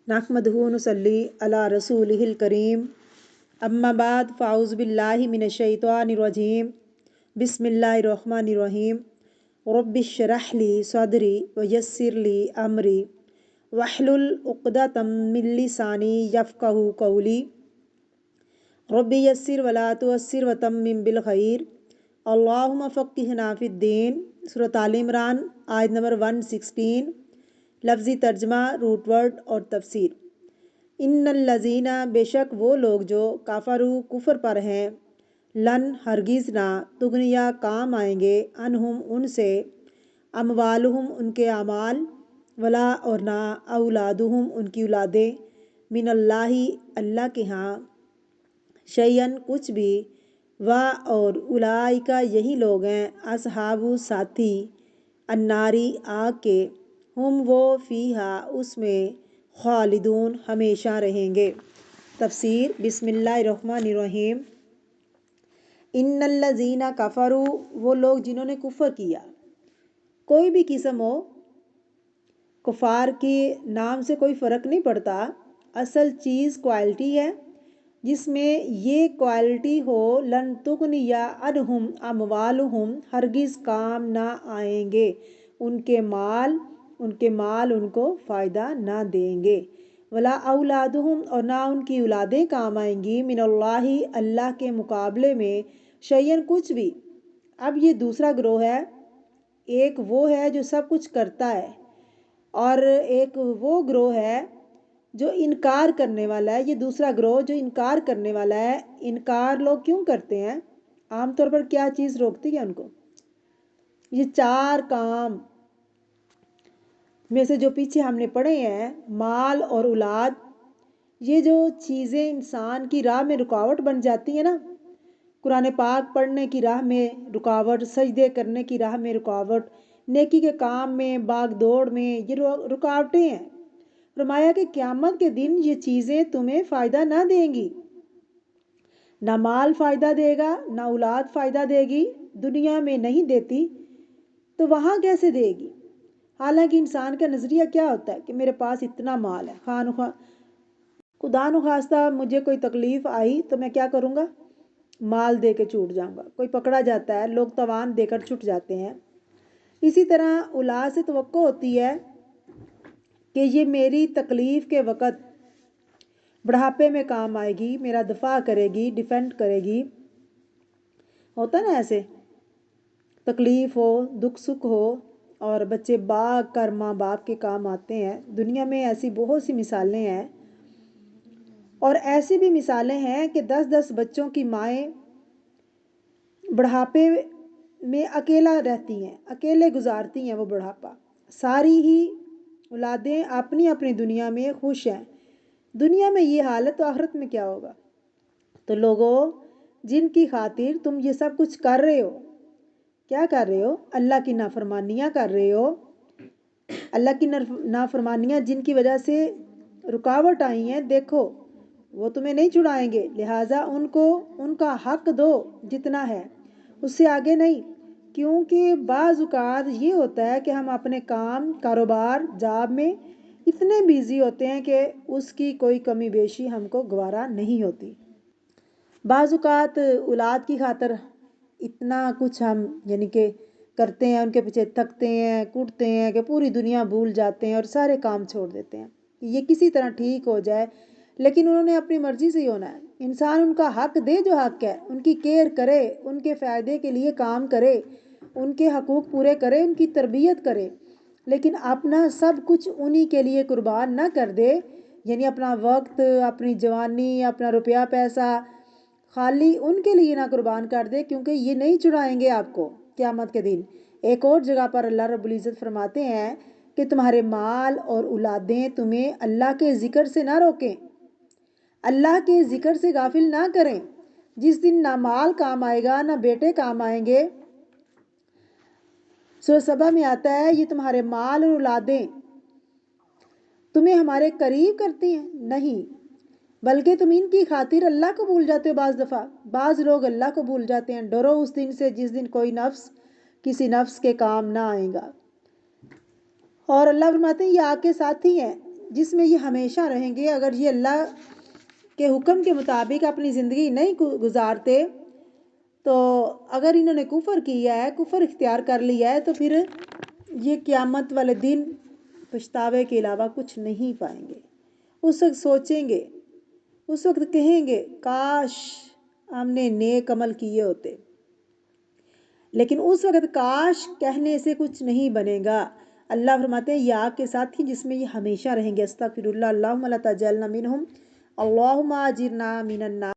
नहमदुहु व नुसल्ली अला रसूलिहिल करीम अम्मा बाद फ़ाउज़ु बिल्लाहि मिनश्शैतानिर रजीम बिस्मिल्लाहिर्रहमानिर्रहीम रब्बिश्रह ली सदरी व यस्सिर ली अमरी वहलुल उक़दतम मिन लिसानी यफ़क़हू क़ौली रब्बि यस्सिर वला तुअस्सिर व तम्मिम बिल खैर अल्लाहुम्मा फ़क़्क़िहना फ़िद्दीन। सूरत आल इमरान आयत नंबर 116। लफ्ज़ी तर्जमा, रूट वर्ड और तफसीर। इन्नल्लज़ीना बेशक वो लोग जो काफ़रू कुफ़र पर हैं, लन हरगिज़ ना, तुगनिया काम आएंगे, अनहुम उनसे, अमवालुहुम उनके अमाल, वला और ना, औलादुहुम उनकी औलादें, मिनल्लाहि अल्लाह के यहाँ, शैयन कुछ भी, वा और उलाइका यही लोग हैं, असहाबु साथी, अन्नारी आग के, हम वो फ़ीहा उसमें, खालिदून हमेशा रहेंगे। तफसीर। बिस्मिल्लाहिर्रहमानिर्रहीम। इन्नल्लज़ीना कफ़रू वो लोग जिन्होंने कुफ़र किया। कोई भी किस्म हो, कुफ़ार के नाम से कोई फ़र्क नहीं पड़ता, असल चीज़ क्वालिटी है जिसमें ये क्वालिटी हो, लन तुगनिया अनहुम अमवालुहुम हरगिज़ काम ना आएंगे, उनके माल उनको फ़ायदा ना देंगे, वला औलादुहुम और ना उनकी औलादें काम आएंगी, मिनल्लाहि अल्लाह के मुकाबले में, शैयन कुछ भी। अब ये दूसरा ग्रोह है, एक वो है जो सब कुछ करता है और एक वो ग्रोह है जो इनकार करने वाला है। ये दूसरा ग्रोह जो इनकार करने वाला है। इनकार लोग क्यों करते हैं? आमतौर पर क्या चीज़ रोकती है उनको? ये 4 काम में से जो पीछे हमने पढ़े हैं, माल और औलाद, ये जो चीज़ें इंसान की राह में रुकावट बन जाती है ना, कुरान पाक पढ़ने की राह में रुकावट, सजदे करने की राह में रुकावट, नेकी के काम में, भाग दौड़ में, ये रुकावटें हैं। फरमाया कि क़यामत के दिन ये चीज़ें तुम्हें फ़ायदा ना देंगी, ना माल फ़ायदा देगा, ना औलाद फ़ायदा देगी। दुनिया में नहीं देती तो वहाँ कैसे देगी? हालांकि इंसान का नज़रिया क्या होता है कि मेरे पास इतना माल है, खुदा न खास्ता मुझे कोई तकलीफ़ आई तो मैं क्या करूँगा? माल दे के छूट जाऊँगा। कोई पकड़ा जाता है, लोग तवान देकर छूट जाते हैं। इसी तरह औलाद से तवक्को होती है कि ये मेरी तकलीफ़ के वक़्त बुढ़ापे में काम आएगी, मेरा दफ़ा करेगी, डिफेंड करेगी। होता ना ऐसे, तकलीफ़ हो, दुख सुख हो और बच्चे भाग कर माँ बाप के काम आते हैं। दुनिया में ऐसी बहुत सी मिसालें हैं और ऐसी भी मिसालें हैं कि 10-10 बच्चों की माएँ बुढ़ापे में अकेला रहती हैं, अकेले गुजारती हैं वो बुढ़ापा। सारी ही औलादें अपनी अपनी दुनिया में खुश हैं। दुनिया में ये हालत तो आखिरत में क्या होगा? तो लोगों, जिनकी खातिर तुम ये सब कुछ कर रहे हो, क्या कर रहे हो? अल्लाह की नाफरमानियाँ कर रहे हो। अल्लाह की नाफरमानियाँ जिनकी वजह से रुकावट आई हैं, देखो वो तुम्हें नहीं छुड़ाएंगे, लिहाजा उनको उनका हक दो जितना है, उससे आगे नहीं। क्योंकि बाज़ औक़ात ये होता है कि हम अपने काम, कारोबार, जॉब में इतने बिज़ी होते हैं कि उसकी कोई कमी बेशी हमको गवारा नहीं होती। बाज़ औक़ात औलाद की खातिर इतना कुछ हम यानी कि करते हैं, उनके पीछे थकते हैं, कूदते हैं कि पूरी दुनिया भूल जाते हैं और सारे काम छोड़ देते हैं कि ये किसी तरह ठीक हो जाए। लेकिन उन्होंने अपनी मर्ज़ी से ही होना है। इंसान उनका हक दे जो हक है, उनकी केयर करे, उनके फ़ायदे के लिए काम करे, उनके हकूक़ पूरे करे, उनकी तरबियत करे, लेकिन अपना सब कुछ उन्हीं के लिए कुर्बान ना कर दे। यानी अपना वक्त, अपनी जवानी, अपना रुपया पैसा खाली उनके लिए ना कुर्बान कर दे, क्योंकि ये नहीं छुड़ाएंगे आपको क़यामत के दिन। एक और जगह पर अल्लाह रब्बुल इज़्ज़त फरमाते हैं कि तुम्हारे माल और औलादें तुम्हें अल्लाह के ज़िक्र से ना रोकें, अल्लाह के ज़िक्र से गाफिल ना करें। जिस दिन ना माल काम आएगा, ना बेटे काम आएंगे। सूरह सबा में आता है, ये तुम्हारे माल और औलादें तुम्हें हमारे करीब करती हैं? नहीं, बल्कि तुम इनकी खातिर अल्लाह को भूल जाते हो। बाज़ लोग अल्लाह को भूल जाते हैं। डरो उस दिन से जिस दिन कोई नफ्स किसी नफ्स के काम ना आएगा। और अल्लाह फरमाते हैं ये आग के साथी हैं। جس میں یہ ہمیشہ رہیں گے، اگر یہ اللہ کے حکم کے مطابق اپنی زندگی نہیں گزارتے تو اگر انہوں نے کفر کیا ہے، کفر اختیار کر لیا ہے، تو پھر یہ قیامت والے دن پچھتاوے کے علاوہ کچھ نہیں پائیں گے۔ اس وقت سوچیں گے، اس وقت کہیں گے کاش ہم نے نیک عمل کیے ہوتے، لیکن اس وقت کاش کہنے سے کچھ نہیں بنے گا۔ اللہ فرماتے ہیں یہ آگ کے ساتھ ہی جس میں یہ ہمیشہ رہیں گے۔ استغفر اللہ اللہم لا تجعلنا منہم اللہم اجرنا من النار۔